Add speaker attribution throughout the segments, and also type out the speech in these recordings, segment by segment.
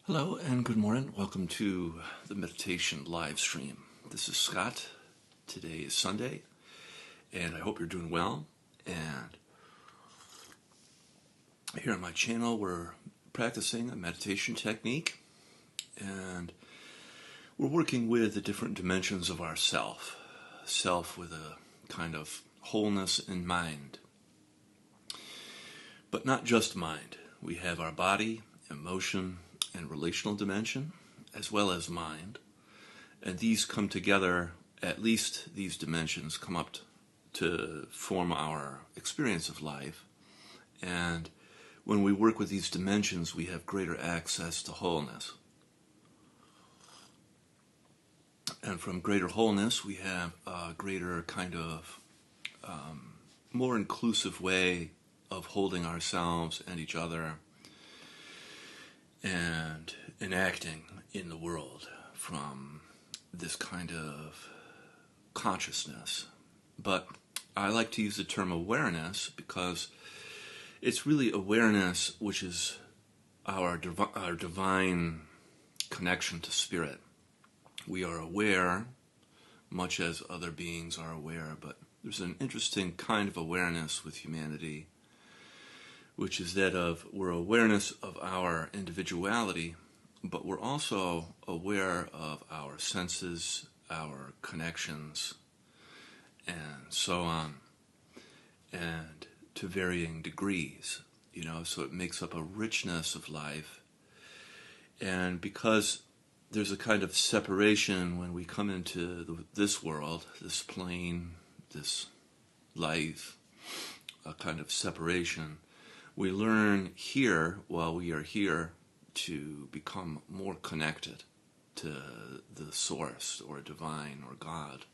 Speaker 1: Hello and good morning. Welcome to the meditation live stream. This is Scott. Today is Sunday, and I hope you're doing well. And here on my channel, we're practicing a meditation technique, and we're working with the different dimensions of our self with a kind of wholeness in mind. But not just mind. We have our body, emotion, and relational dimension, as well as mind. And these come together, at least these dimensions come up to form our experience of life. And when we work with these dimensions, we have greater access to wholeness. And from greater wholeness, we have a greater kind of more inclusive way of holding ourselves and each other and enacting in the world from this kind of consciousness. But I like to use the term awareness because it's really awareness which is our divine connection to spirit. We are aware, much as other beings are aware, but there's an interesting kind of awareness with humanity, which is that of we're awareness of our individuality, but we're also aware of our senses, our connections, and so on, and to varying degrees, so it makes up a richness of life. And because there's a kind of separation when we come into this world, this plane, this life, a kind of separation, we learn here, while we are here, to become more connected to the source or divine or God.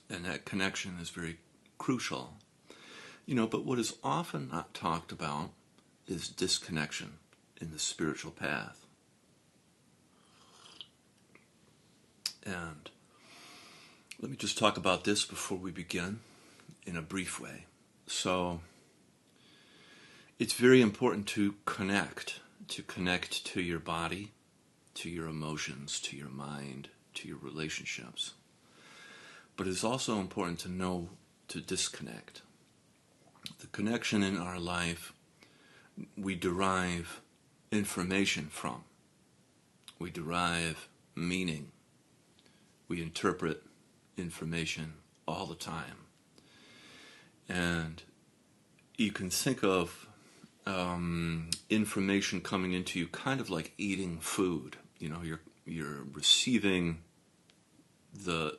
Speaker 1: And that connection is very crucial. But what is often not talked about is disconnection in the spiritual path. And let me just talk about this before we begin in a brief way. So, it's very important to connect to your body, to your emotions, to your mind, to your relationships. But it's also important to know to disconnect. The connection in our life, we derive information from. We derive meaning. We interpret information all the time. And you can think of information coming into you kind of like eating food. You're receiving the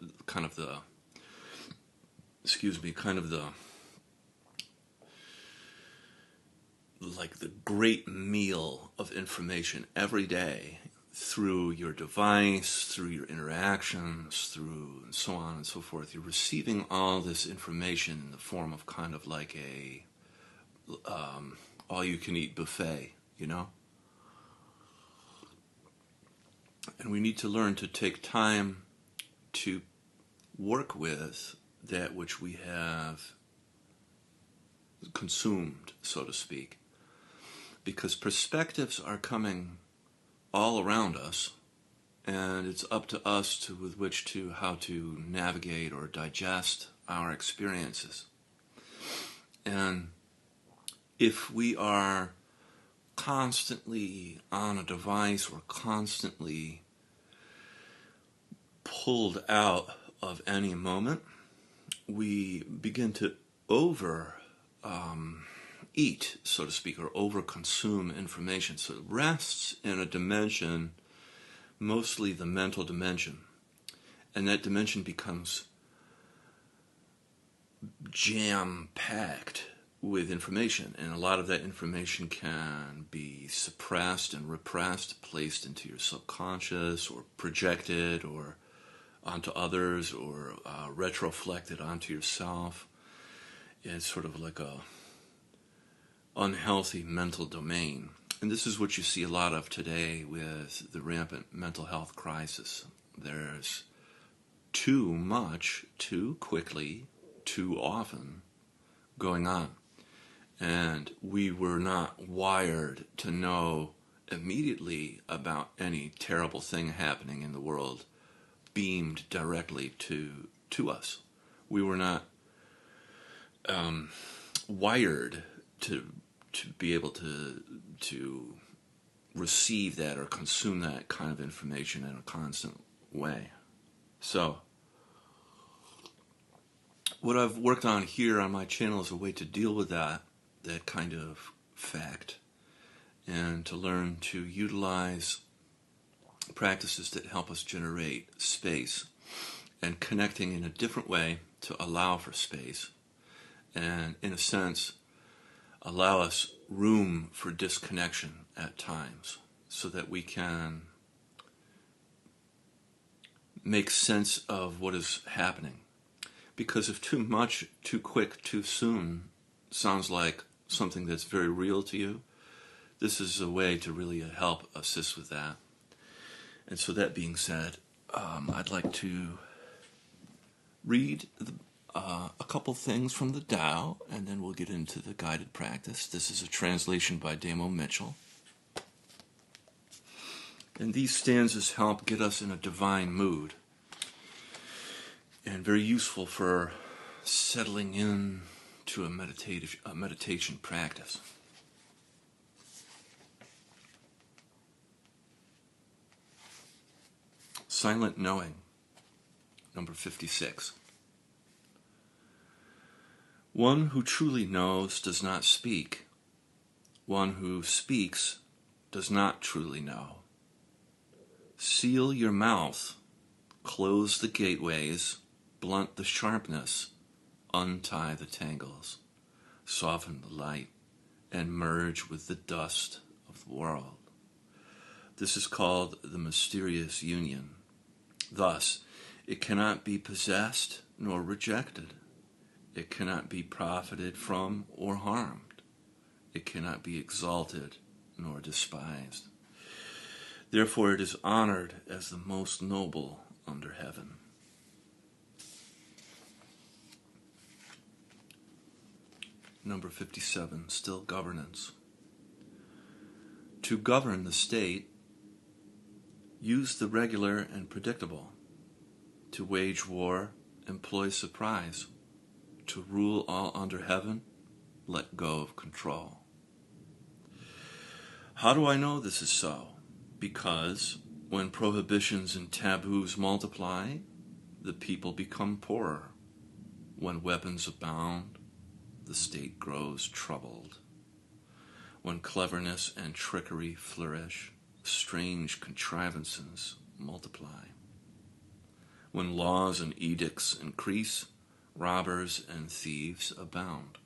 Speaker 1: great meal of information every day through your device, through your interactions, through and so on and so forth. You're receiving all this information in the form of kind of like a all-you-can-eat buffet, And we need to learn to take time to work with that which we have consumed, so to speak. Because perspectives are coming all around us, and it's up to us how to navigate or digest our experiences. And if we are constantly on a device or constantly pulled out of any moment, we begin to eat, so to speak, or over-consume information. So it rests in a dimension, mostly the mental dimension, and that dimension becomes jam-packed with information, and a lot of that information can be suppressed and repressed, placed into your subconscious, or projected, or onto others, or retroflected onto yourself. It's sort of like a unhealthy mental domain. And this is what you see a lot of today with the rampant mental health crisis. There's too much, too quickly, too often going on. And we were not wired to know immediately about any terrible thing happening in the world beamed directly to us. We were not wired to be able to receive that or consume that kind of information in a constant way. So, what I've worked on here on my channel is a way to deal with that kind of fact, and to learn to utilize practices that help us generate space and connecting in a different way to allow for space, and in a sense allow us room for disconnection at times so that we can make sense of what is happening. Because if too much, too quick, too soon sounds like something that's very real to you, this is a way to really help assist with that. And so that being said, I'd like to read a couple things from the Tao, and then we'll get into the guided practice. This is a translation by Damo Mitchell. And these stanzas help get us in a divine mood, and very useful for settling in to a meditation practice. Silent Knowing, number 56. One who truly knows does not speak. One who speaks does not truly know. Seal your mouth, close the gateways, blunt the sharpness, untie the tangles, soften the light, and merge with the dust of the world. This is called the mysterious union. Thus, it cannot be possessed nor rejected. It cannot be profited from or harmed. It cannot be exalted nor despised. Therefore, it is honored as the most noble under heaven. Number 57, still governance. To govern the state, use the regular and predictable. To wage war, employ surprise. To rule all under heaven, let go of control. How do I know this is so? Because when prohibitions and taboos multiply, the people become poorer. When weapons abound, the state grows troubled. When cleverness and trickery flourish, strange contrivances multiply. When laws and edicts increase, robbers and thieves abound.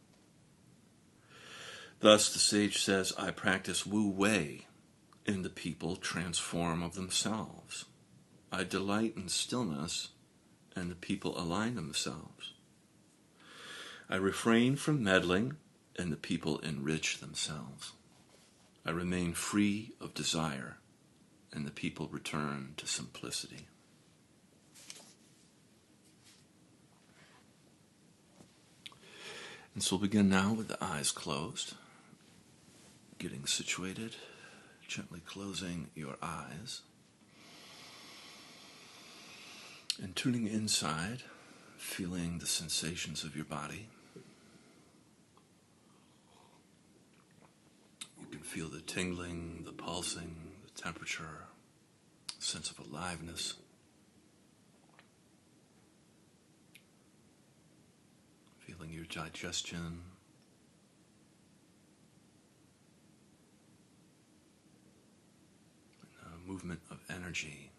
Speaker 1: Thus the sage says, I practice Wu Wei, and the people transform of themselves. I delight in stillness, and the people align themselves. I refrain from meddling, and the people enrich themselves. I remain free of desire, and the people return to simplicity. And so we'll begin now with the eyes closed, getting situated, gently closing your eyes, and tuning inside, feeling the sensations of your body. You can feel the tingling, the pulsing, the temperature, sense of aliveness. Feeling your digestion, movement of energy.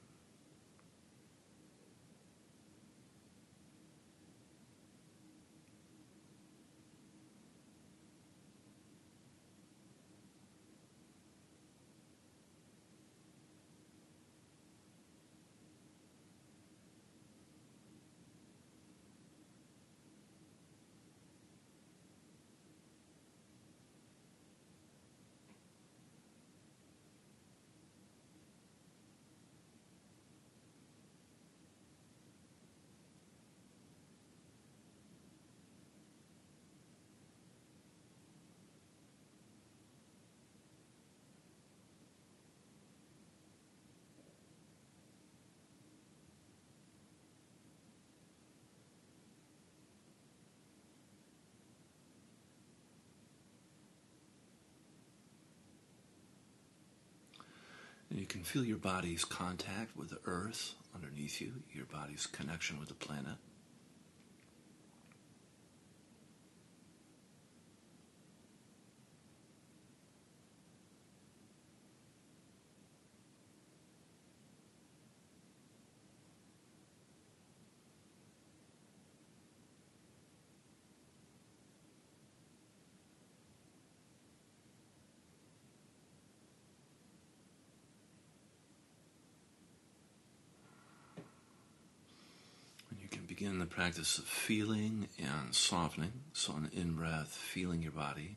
Speaker 1: You can feel your body's contact with the earth underneath you, your body's connection with the planet. And you can begin the practice of feeling and softening. So on the in-breath, feeling your body.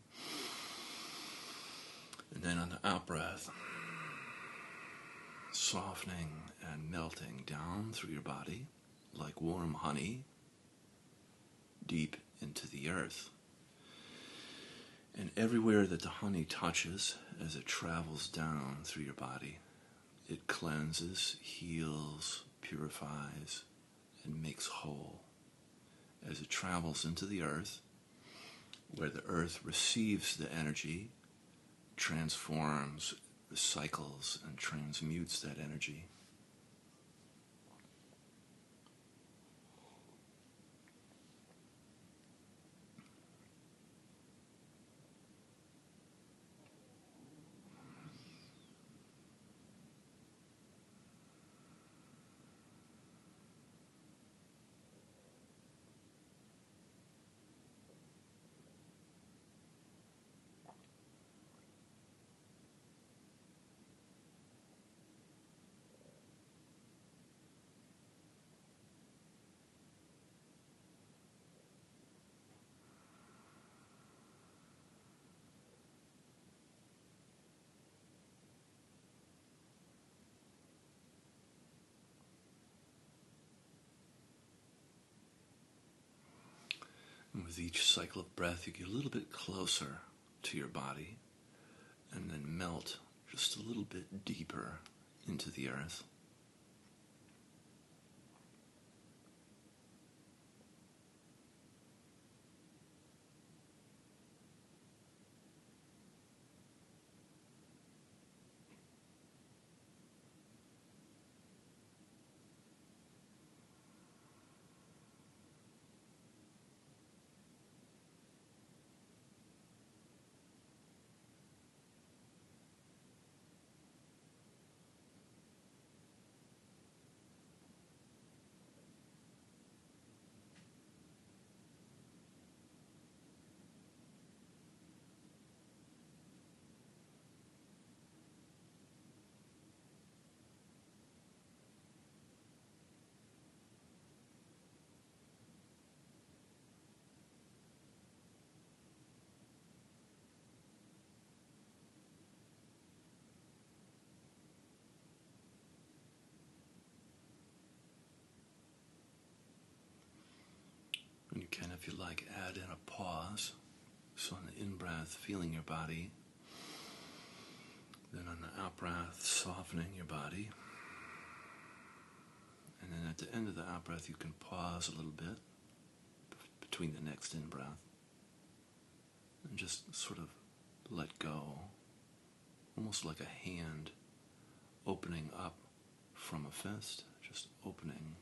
Speaker 1: And then on the out-breath, softening and melting down through your body like warm honey deep into the earth. And everywhere that the honey touches as it travels down through your body, it cleanses, heals, purifies, and makes whole. As it travels into the earth, where the earth receives the energy, transforms, recycles, and transmutes that energy. And with each cycle of breath, you get a little bit closer to your body and then melt just a little bit deeper into the earth. And you can, if you like, add in a pause. So on the in-breath, feeling your body. Then on the out-breath, softening your body. And then at the end of the out-breath, you can pause a little bit between the next in-breath. And just sort of let go. Almost like a hand opening up from a fist. Just opening.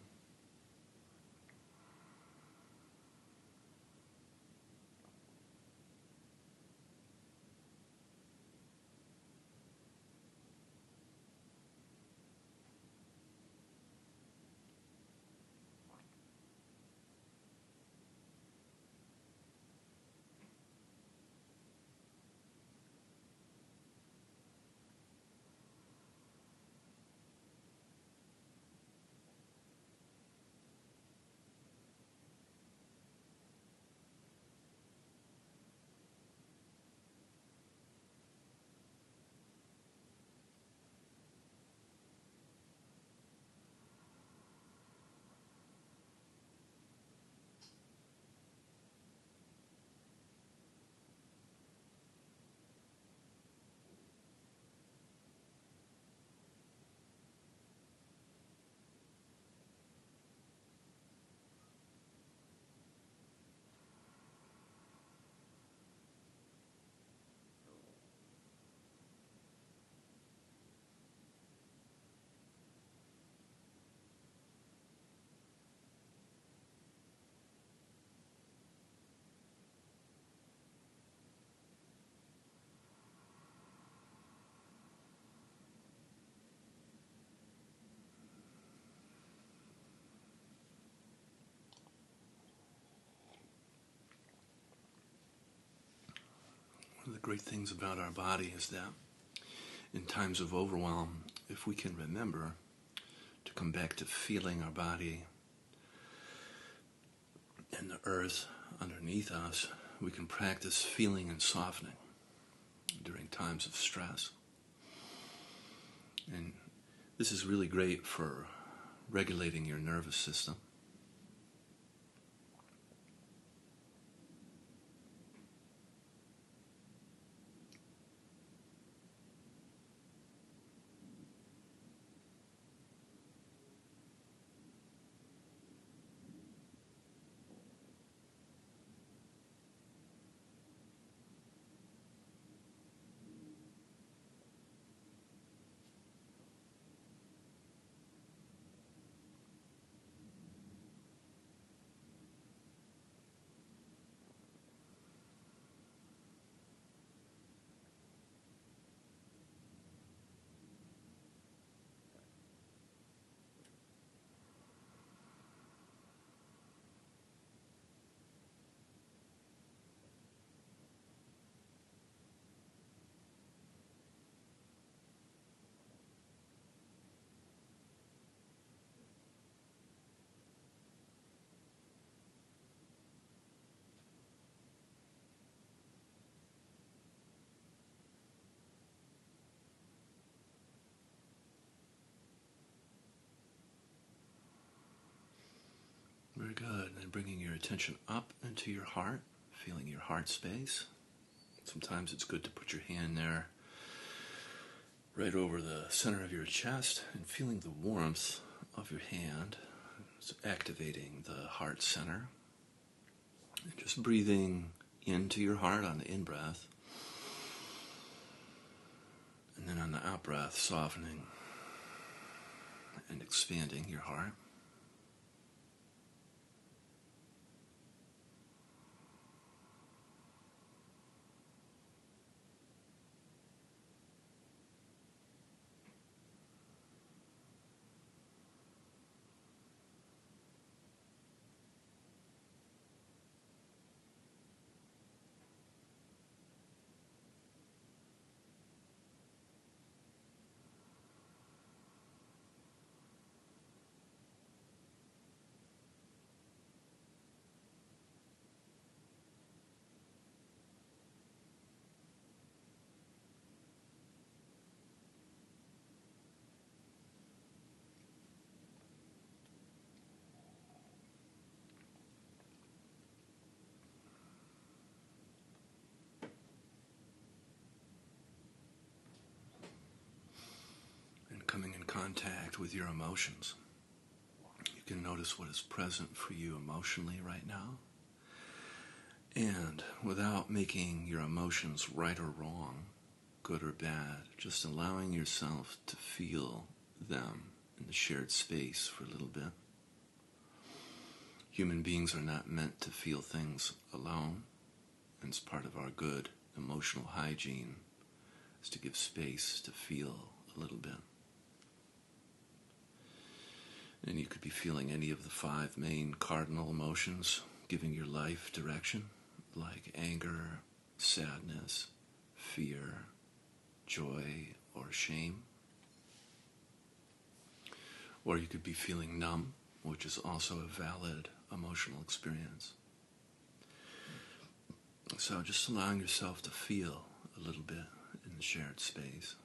Speaker 1: great things about our body is that in times of overwhelm, if we can remember to come back to feeling our body and the earth underneath us, we can practice feeling and softening during times of stress. And this is really great for regulating your nervous system. Very good. And bringing your attention up into your heart, feeling your heart space. Sometimes it's good to put your hand there right over the center of your chest and feeling the warmth of your hand. It's activating the heart center. And just breathing into your heart on the in-breath. And then on the out-breath, softening and expanding your heart. Coming in contact with your emotions. You can notice what is present for you emotionally right now. And without making your emotions right or wrong, good or bad, just allowing yourself to feel them in the shared space for a little bit. Human beings are not meant to feel things alone, and it's part of our good emotional hygiene is to give space to feel a little bit. And you could be feeling any of the 5 main cardinal emotions giving your life direction, like anger, sadness, fear, joy, or shame. Or you could be feeling numb, which is also a valid emotional experience. So just allowing yourself to feel a little bit in the shared space.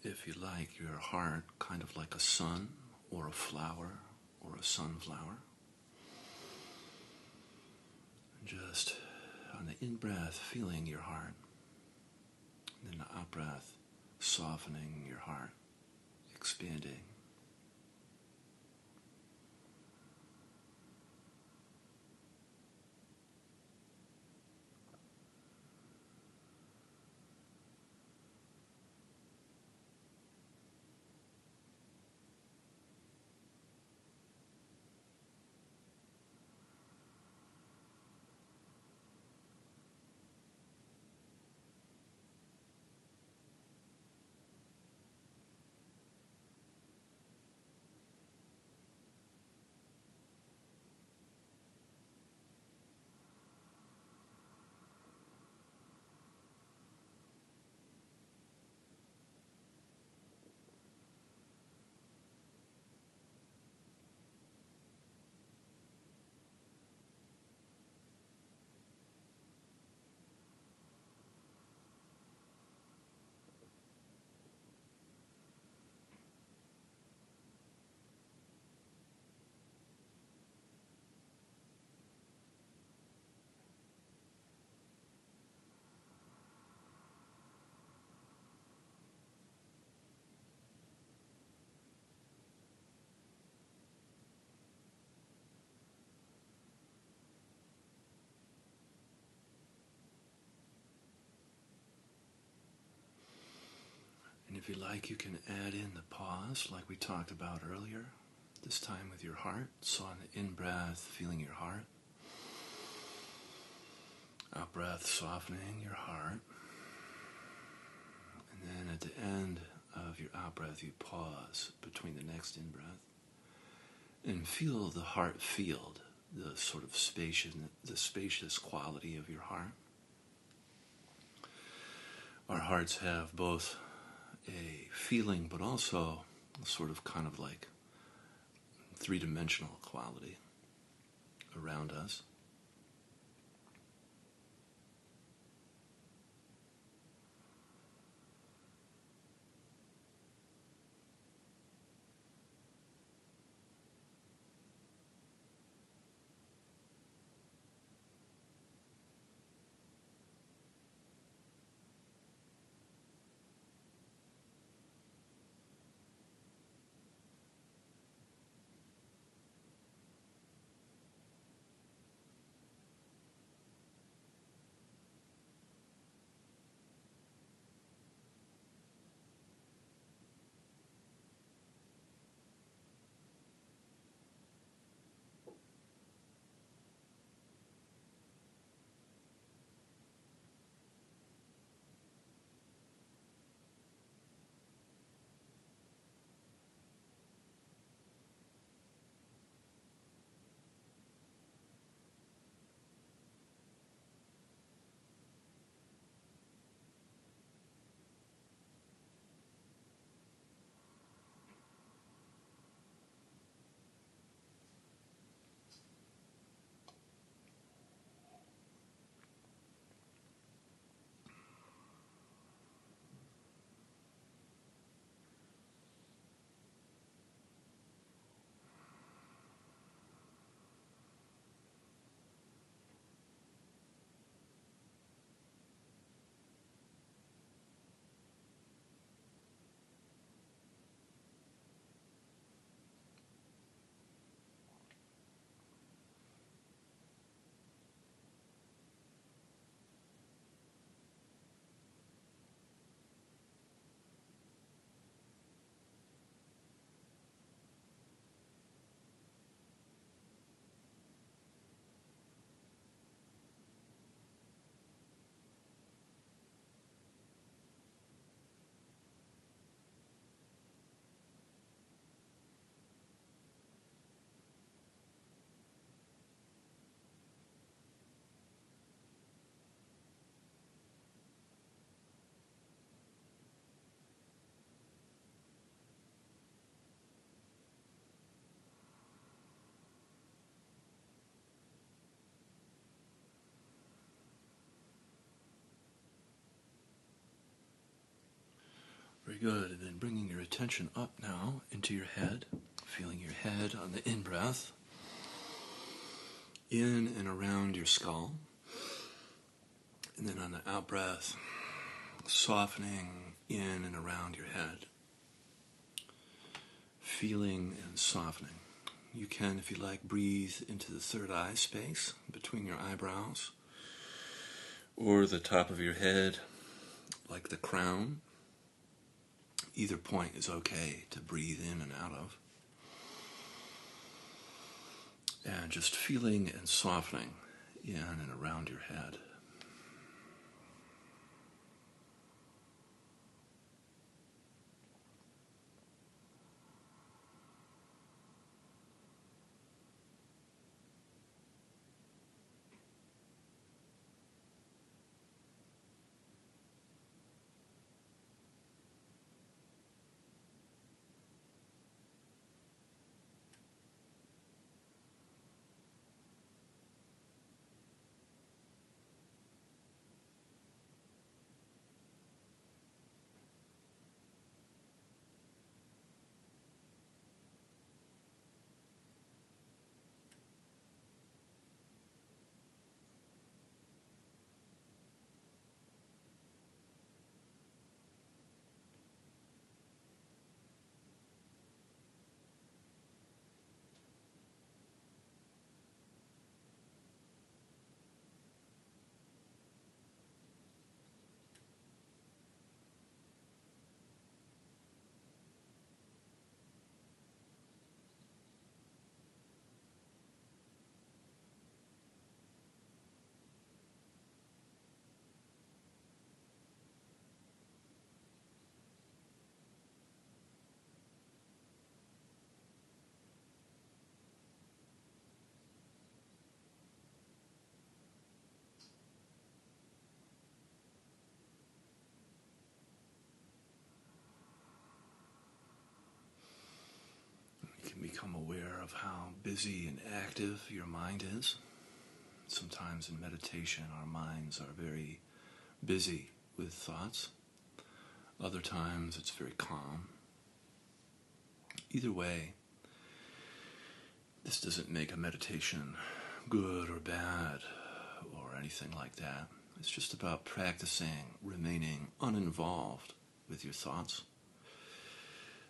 Speaker 1: if you like, your heart kind of like a sun or a flower or a sunflower. Just on the in-breath, feeling your heart. And then the out-breath, softening your heart, expanding. And if you like, you can add in the pause like we talked about earlier, this time with your heart. So on the in-breath, feeling your heart. Out-breath, softening your heart. And then at the end of your out-breath, you pause between the next in-breath and feel the heart field, the sort of spacious quality of your heart. Our hearts have both a feeling, but also a sort of kind of like three-dimensional quality around us. Good. And then bringing your attention up now into your head, feeling your head on the in-breath, in and around your skull. And then on the out-breath, softening in and around your head, feeling and softening. You can, if you like, breathe into the third eye space between your eyebrows or the top of your head, like the crown. Either point is okay to breathe in and out of. And just feeling and softening in and around your head. You can become aware of how busy and active your mind is. Sometimes in meditation, our minds are very busy with thoughts. Other times, it's very calm. Either way, this doesn't make a meditation good or bad or anything like that. It's just about practicing remaining uninvolved with your thoughts.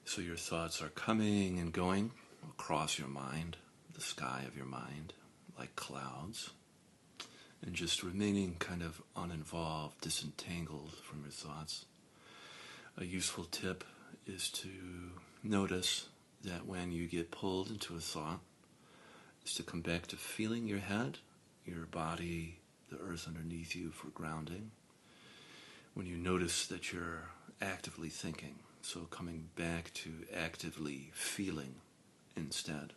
Speaker 1: So your thoughts are coming and going across your mind, the sky of your mind, like clouds, and just remaining kind of uninvolved, disentangled from your thoughts. A useful tip is to notice that when you get pulled into a thought, is to come back to feeling your head, your body, the earth underneath you for grounding. When you notice that you're actively thinking, so coming back to actively feeling instead.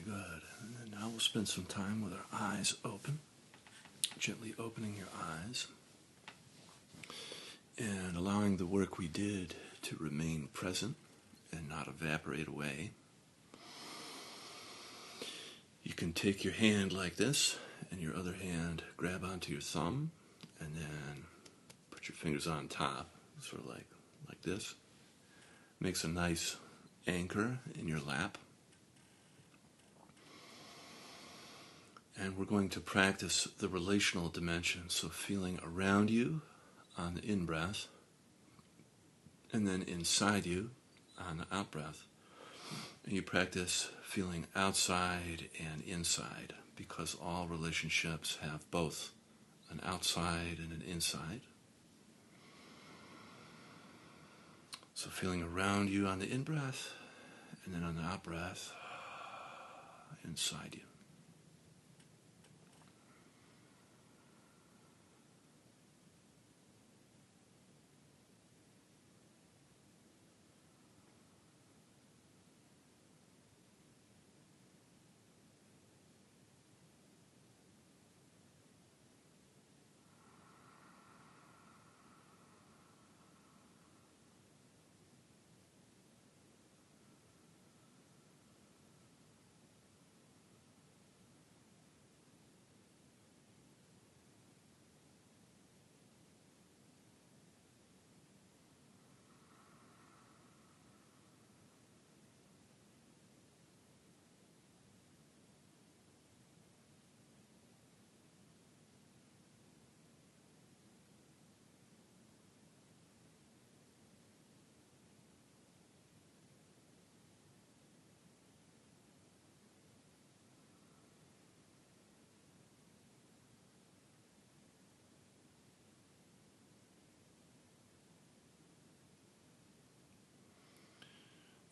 Speaker 1: good. And then now we'll spend some time with our eyes open, gently opening your eyes and allowing the work we did to remain present and not evaporate away. You can take your hand like this and your other hand grab onto your thumb and then put your fingers on top, sort of like this. Makes a nice anchor in your lap. And we're going to practice the relational dimension, so feeling around you on the in-breath, and then inside you on the out-breath. And you practice feeling outside and inside, because all relationships have both an outside and an inside. So feeling around you on the in-breath, and then on the out-breath, inside you.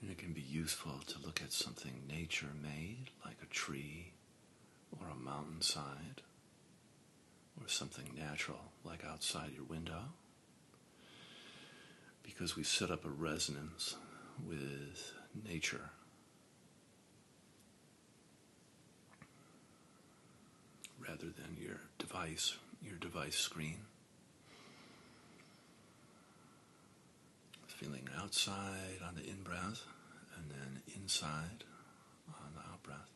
Speaker 1: And it can be useful to look at something nature made, like a tree or a mountainside, or something natural, like outside your window, because we set up a resonance with nature. Rather than your device screen. Feeling outside on the in-breath, and then inside on the out-breath.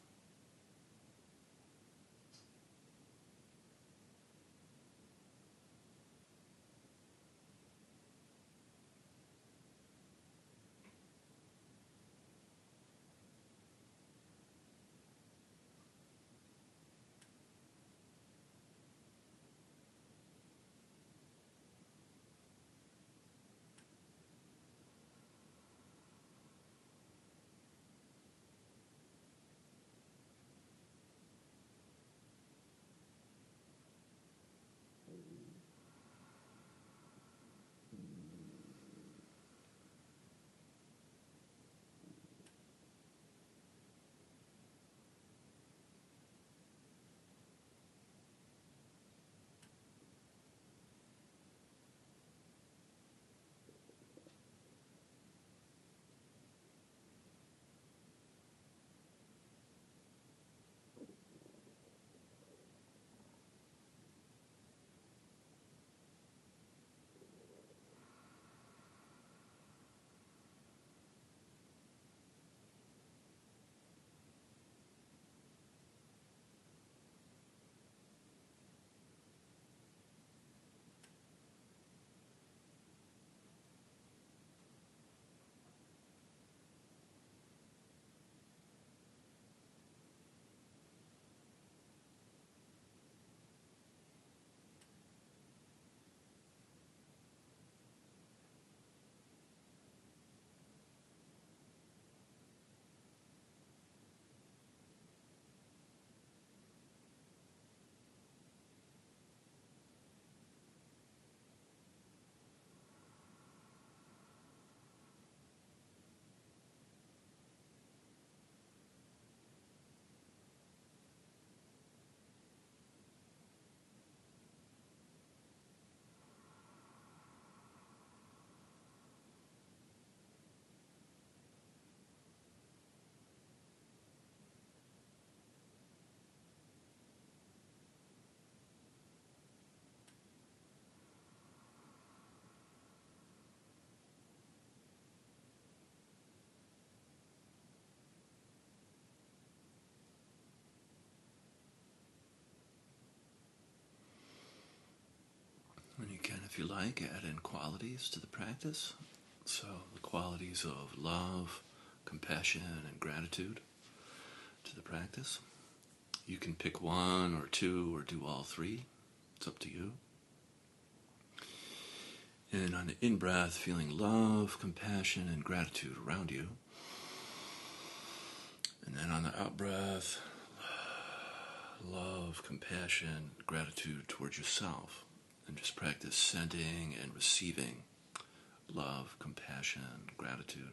Speaker 1: if you like, add in qualities to the practice. So, the qualities of love, compassion, and gratitude to the practice. You can pick one or two or do all three. It's up to you. And on the in-breath, feeling love, compassion, and gratitude around you. And then on the out-breath, love, compassion, gratitude towards yourself. And just practice sending and receiving love, compassion, gratitude.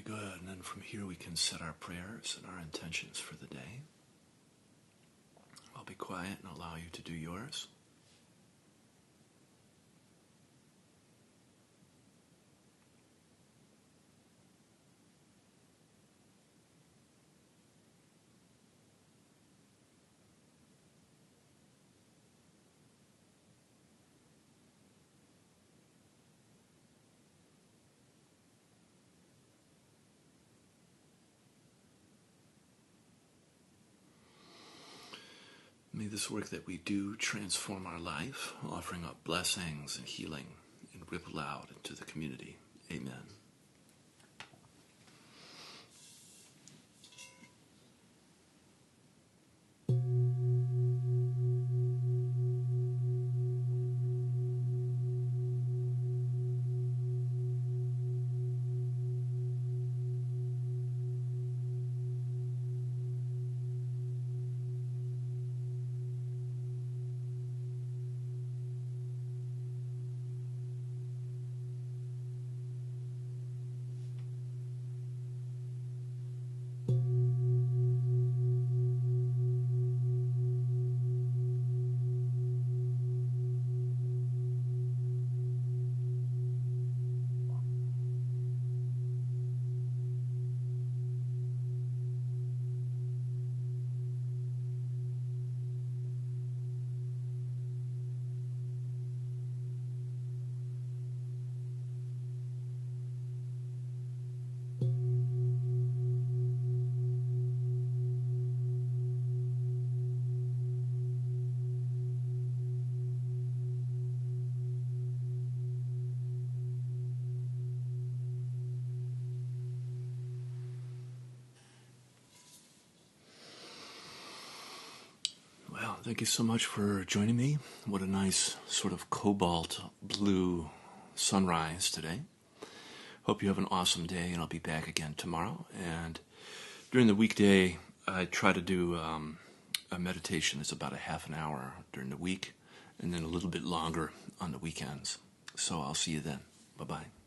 Speaker 1: Very good. And then from here we can set our prayers and our intentions for the day. I'll be quiet and allow you to do yours. May this work that we do transform our life, offering up blessings and healing, and ripple out into the community. Amen. Well, thank you so much for joining me. What a nice sort of cobalt blue sunrise today. Hope you have an awesome day, and I'll be back again tomorrow. And during the weekday, I try to do a meditation that's about a half an hour during the week, and then a little bit longer on the weekends. So I'll see you then. Bye-bye.